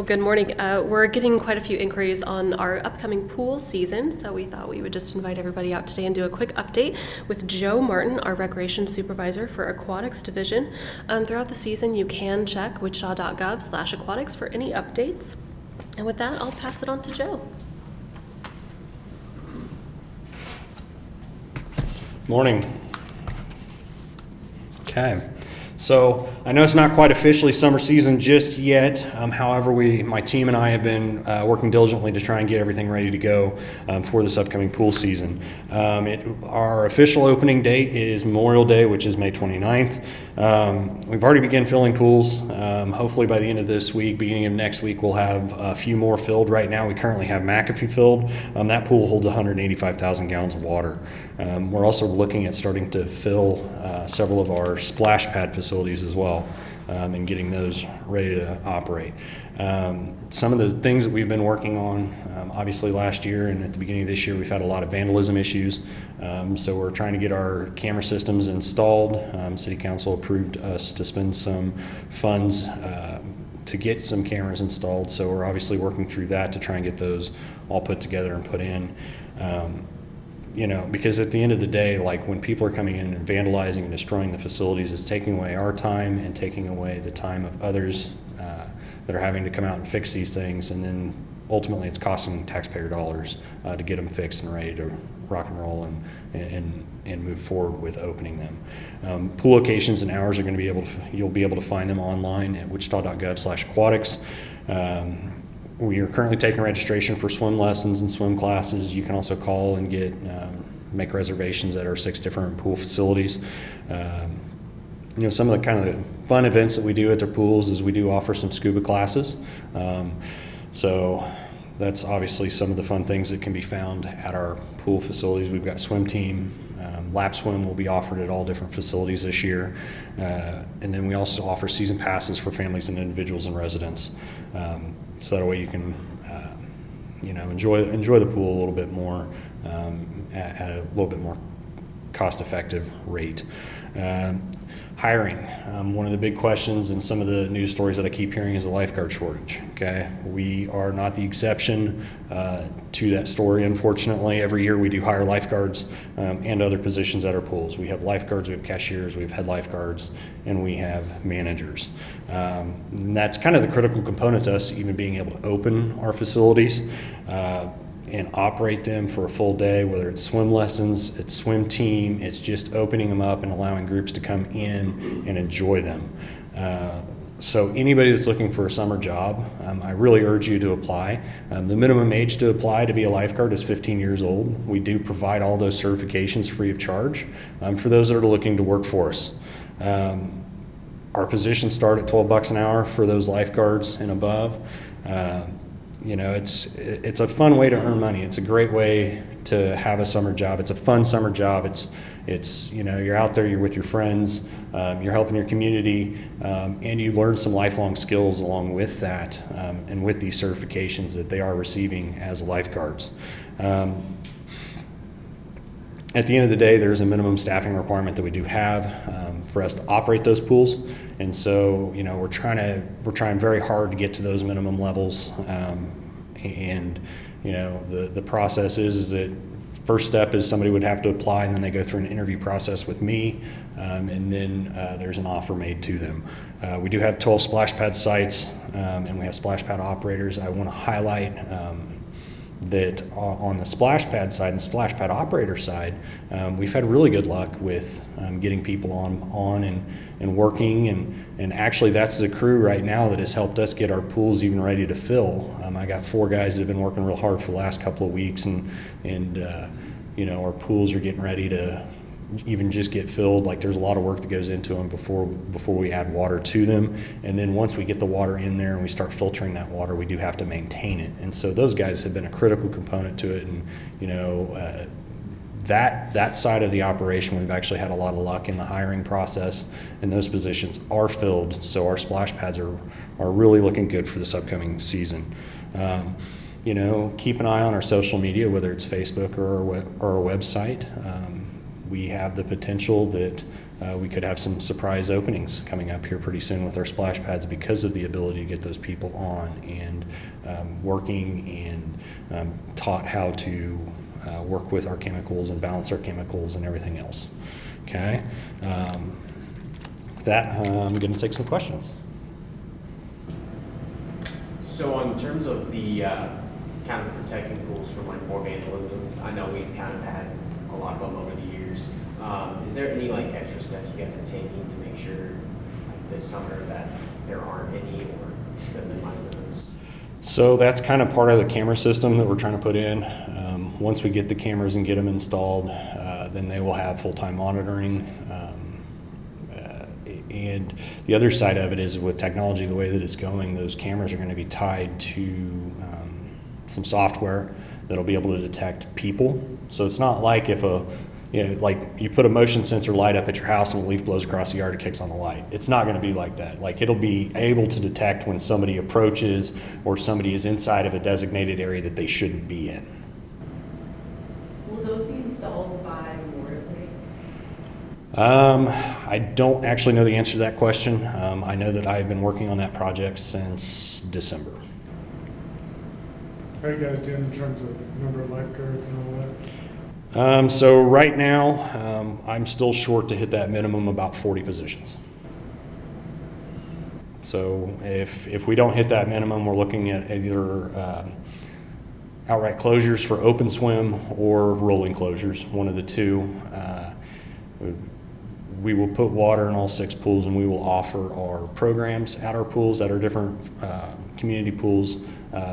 Well, good morning. We're getting quite a few inquiries on our upcoming pool season, so we thought we would just invite everybody out today and do a quick update with Joe Martin, our Recreation Supervisor for Aquatics Division. Throughout the season, you can check wichita.gov/aquatics for any updates. And with that, I'll pass it on to Joe. Morning. Okay. So I know it's not quite officially summer season just yet. However, my team and I have been working diligently to try and get everything ready to go for this upcoming pool season. Our official opening date is Memorial Day, which is May 29th. We've already begun filling pools. Hopefully by the end of this week, beginning of next week, we'll have a few more filled. Right now, we currently have McAfee filled. That pool holds 185,000 gallons of water. We're also looking at starting to fill several of our splash pad facilities as well, and getting those ready to operate. Some of the things that we've been working on, obviously last year and at the beginning of this year, we've had a lot of vandalism issues. So we're trying to get our camera systems installed. City Council approved us to spend some funds to get some cameras installed. So we're obviously working through that to try and get those all put together and put in. Because at the end of the day, like when people are coming in and vandalizing and destroying the facilities, it's taking away our time and taking away the time of others that are having to come out and fix these things, and then ultimately it's costing taxpayer dollars to get them fixed and ready to rock and roll and move forward with opening them. Pool locations and hours are going to be you'll be able to find them online at wichita.gov/aquatics. We are currently taking registration for swim lessons and swim classes. You can also call and make reservations at our 6 different pool facilities. Some of the kind of fun events that we do at the pools is we do offer some scuba classes. So that's obviously some of the fun things that can be found at our pool facilities. We've got swim team. Lap swim will be offered at all different facilities this year. And then we also offer season passes for families and individuals and residents. So that way you can, enjoy the pool a little bit more at a little bit more cost-effective rate. Hiring. One of the big questions and some of the news stories that I keep hearing is the lifeguard shortage. Okay, we are not the exception to that story. Unfortunately, every year we do hire lifeguards and other positions at our pools. We have lifeguards, we have cashiers, we have head lifeguards, and we have managers. And that's kind of the critical component to us even being able to open our facilities and operate them for a full day, whether it's swim lessons, it's swim team, it's just opening them up and allowing groups to come in and enjoy them. So anybody that's looking for a summer job, I really urge you to apply. The minimum age to apply to be a lifeguard is 15 years old. We do provide all those certifications free of charge for those that are looking to work for us. Our positions start at $12 an hour for those lifeguards and above. It's a fun way to earn money. It's a great way to have a summer job. It's a fun summer job. It's you're out there, you're with your friends, you're helping your community, and you learn some lifelong skills along with that, and with these certifications that they are receiving as lifeguards. At the end of the day, there's a minimum staffing requirement that we do have for us to operate those pools, and so we're trying very hard to get to those minimum levels. The process is that first step is somebody would have to apply, and then they go through an interview process with me, and then there's an offer made to them. We do have 12 splash pad sites, and we have splash pad operators. I want to highlight that on the splash pad side and the splash pad operator side, we've had really good luck with getting people on and working, and actually that's the crew right now that has helped us get our pools even ready to fill. I got 4 guys that have been working real hard for the last couple of weeks, and our pools are getting ready to even just get filled. Like, there's a lot of work that goes into them before we add water to them, and then once we get the water in there and we start filtering that water, we do have to maintain it. And so those guys have been a critical component to it, and that side of the operation, we've actually had a lot of luck in the hiring process, and those positions are filled. So our splash pads are really looking good for this upcoming season. Keep an eye on our social media, whether it's Facebook or our website. We have the potential that we could have some surprise openings coming up here pretty soon with our splash pads because of the ability to get those people on and working and taught how to work with our chemicals and balance our chemicals and everything else. Okay. With that, I'm going to take some questions. So in terms of the kind of protecting pools from like more vandalisms, I know we've kind of had a lot of them over the years. Is there any like extra steps you guys are taking to make sure like this summer that there aren't any or to minimize those? So that's kind of part of the camera system that we're trying to put in. Once we get the cameras and get them installed, then they will have full-time monitoring. And the other side of it is with technology, the way that it's going, those cameras are going to be tied to some software that'll be able to detect people. So it's not like if like you put a motion sensor light up at your house and a leaf blows across the yard, it kicks on the light. It's not going to be like that. Like it'll be able to detect when somebody approaches or somebody is inside of a designated area that they shouldn't be in. Will those be installed by Memorial Day? I don't actually know the answer to that question. I know that I've been working on that project since December. How are you guys doing in terms of number of lifeguards and all that? So right now, I'm still short to hit that minimum about 40 positions. So if we don't hit that minimum, we're looking at either outright closures for open swim or rolling closures, one of the two. We will put water in all 6 pools, and we will offer our programs at our pools, at our different community pools,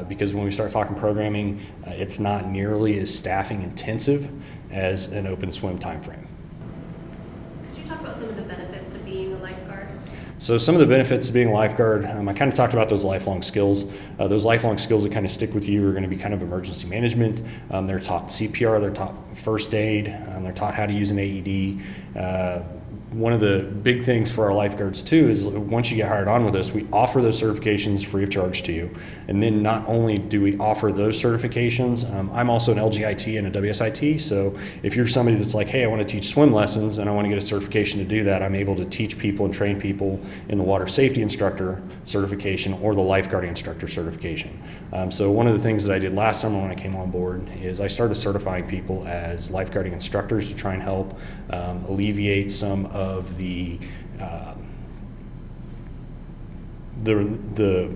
because when we start talking programming, it's not nearly as staffing intensive as an open swim time frame. Could you talk about some of the benefits to being a lifeguard? So some of the benefits of being a lifeguard, I kind of talked about those lifelong skills. Those lifelong skills that kind of stick with you are going to be kind of emergency management. They're taught CPR, they're taught first aid, they're taught how to use an AED. One of the big things for our lifeguards too is once you get hired on with us, we offer those certifications free of charge to you. And then not only do we offer those certifications, I'm also an LGIT and a WSIT. So if you're somebody that's like, hey, I want to teach swim lessons and I want to get a certification to do that, I'm able to teach people and train people in the water safety instructor certification or the lifeguarding instructor certification. So one of the things that I did last summer when I came on board is I started certifying people as lifeguarding instructors to try and help alleviate some of the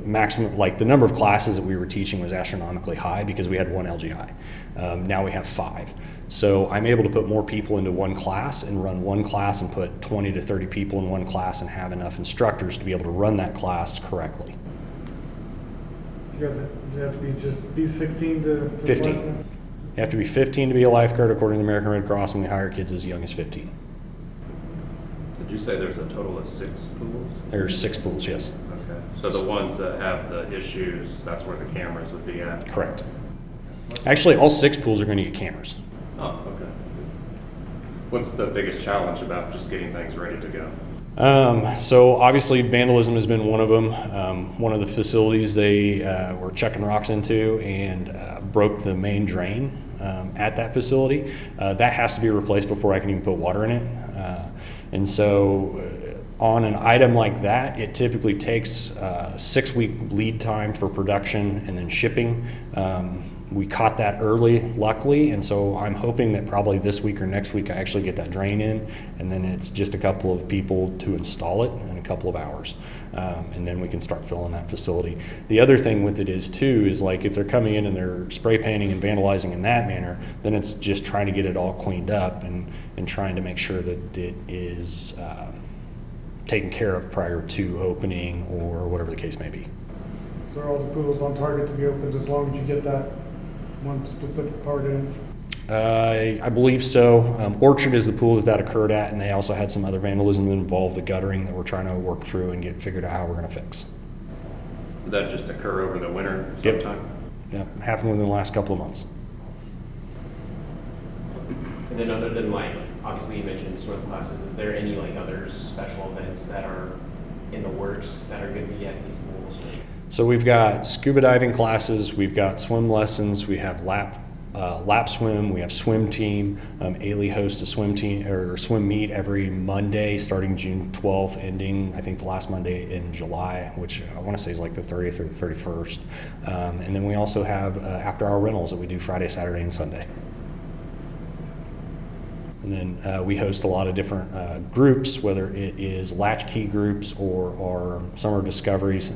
maximum, like the number of classes that we were teaching was astronomically high because we had one LGI. Now we have 5. So I'm able to put more people into one class and run one class and put 20 to 30 people in one class and have enough instructors to be able to run that class correctly. You guys have to be 16 to 15. apply? You have to be 15 to be a lifeguard according to the American Red Cross, and we hire kids as young as 15. Did you say there's a total of 6 pools? There's 6 pools, yes. Okay. So the ones that have the issues, that's where the cameras would be at? Correct. Actually, all 6 pools are going to get cameras. Oh, okay. What's the biggest challenge about just getting things ready to go? So obviously vandalism has been one of them. One of the facilities they were chucking rocks into and broke the main drain at that facility. That has to be replaced before I can even put water in it. And so on an item like that, it typically takes a 6-week lead time for production and then shipping. We caught that early, luckily, and so I'm hoping that probably this week or next week I actually get that drain in, and then it's just a couple of people to install it in a couple of hours, and then we can start filling that facility. The other thing with it is too is like if they're coming in and they're spray painting and vandalizing in that manner, then it's just trying to get it all cleaned up and trying to make sure that it is taken care of prior to opening or whatever the case may be. So are all the pools on target to be opened as long as you get that one specific part in? I believe so. Orchard is the pool that occurred at, and they also had some other vandalism that involved the guttering that we're trying to work through and get figured out how we're going to fix. Did that just occur over the winter sometime? Yep, happened within the last couple of months. And then other than like, obviously you mentioned swim classes, is there any like other special events that are in the works that are going to be at these pools? So we've got scuba diving classes, we've got swim lessons, we have lap lap swim, we have swim team. Ailey hosts a swim team or swim meet every Monday starting June 12th, ending I think the last Monday in July, which I want to say is like the 30th or the 31st. And then we also have after-hour rentals that we do Friday, Saturday, and Sunday. And then we host a lot of different groups, whether it is latchkey groups or summer discoveries,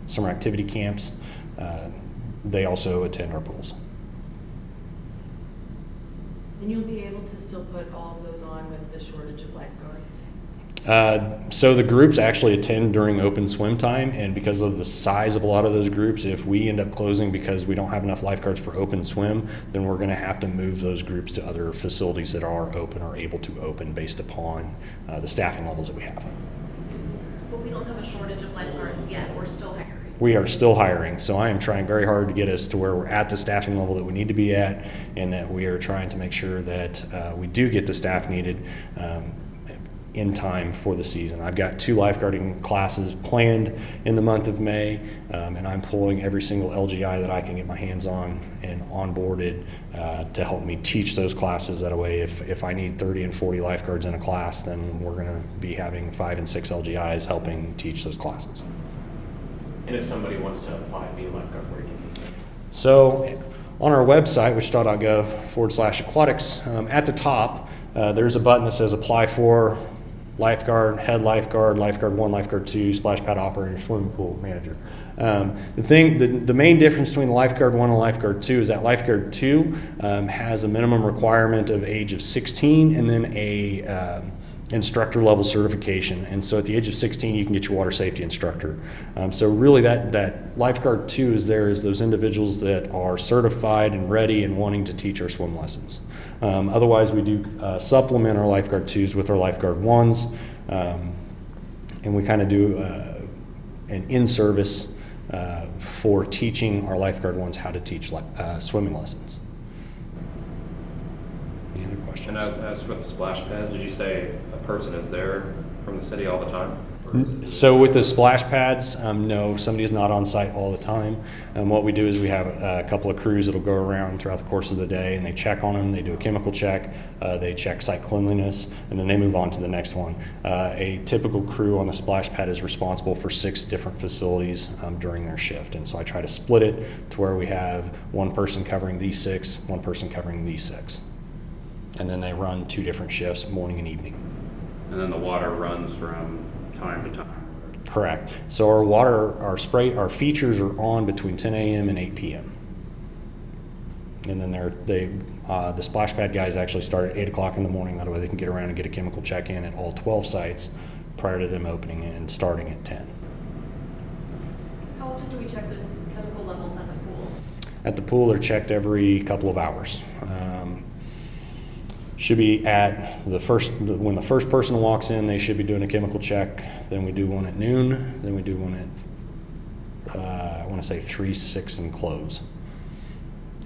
summer activity camps. They also attend our pools. And you'll be able to still put all of those on with the shortage of lifeguards? So the groups actually attend during open swim time, and because of the size of a lot of those groups, if we end up closing because we don't have enough lifeguards for open swim, then we're going to have to move those groups to other facilities that are open or able to open based upon the staffing levels that we have. But we don't have a shortage of lifeguards yet. We're still hiring. We are still hiring, so I am trying very hard to get us to where we're at the staffing level that we need to be at, and that we are trying to make sure that we do get the staff needed in time for the season. I've got 2 lifeguarding classes planned in the month of May, and I'm pulling every single LGI that I can get my hands on and onboarded to help me teach those classes. That way, if I need 30 and 40 lifeguards in a class, then we're going to be having 5 and 6 LGIs helping teach those classes. And if somebody wants to apply to be a lifeguard, where can they go? So on our website, wichita.gov/aquatics, at the top, there's a button that says apply for lifeguard, head lifeguard, lifeguard 1, lifeguard 2, splash pad operator, swimming pool manager. The main difference between the lifeguard 1 and lifeguard 2 is that lifeguard 2 has a minimum requirement of age of 16 and then a instructor level certification. And so at the age of 16, you can get your water safety instructor. So really that lifeguard 2 is there as those individuals that are certified and ready and wanting to teach our swim lessons. Otherwise, we do supplement our lifeguard 2s with our lifeguard 1s, and we kind of do an in-service for teaching our lifeguard 1s how to teach swimming lessons. Any other questions? And as with the splash pads, did you say a person is there from the city all the time? So with the splash pads, no, somebody is not on site all the time. What we do is we have a couple of crews that will go around throughout the course of the day, and they check on them. They do a chemical check, they check site cleanliness, and then they move on to the next one. A typical crew on the splash pad is responsible for 6 different facilities during their shift, and so I try to split it to where we have one person covering these 6, one person covering these 6. And then they run 2 different shifts, morning and evening. And then the water runs from time to time. Correct. So our features are on between 10 a.m. and 8 p.m. And then the splash pad guys actually start at 8 o'clock in the morning. That way they can get around and get a chemical check in at all 12 sites prior to them opening and starting at 10. How often do we check the chemical levels at the pool? At the pool, they're checked every couple of hours. Should be at when the first person walks in, they should be doing a chemical check. Then we do one at noon. Then we do one at I want to say 3, 6, and close.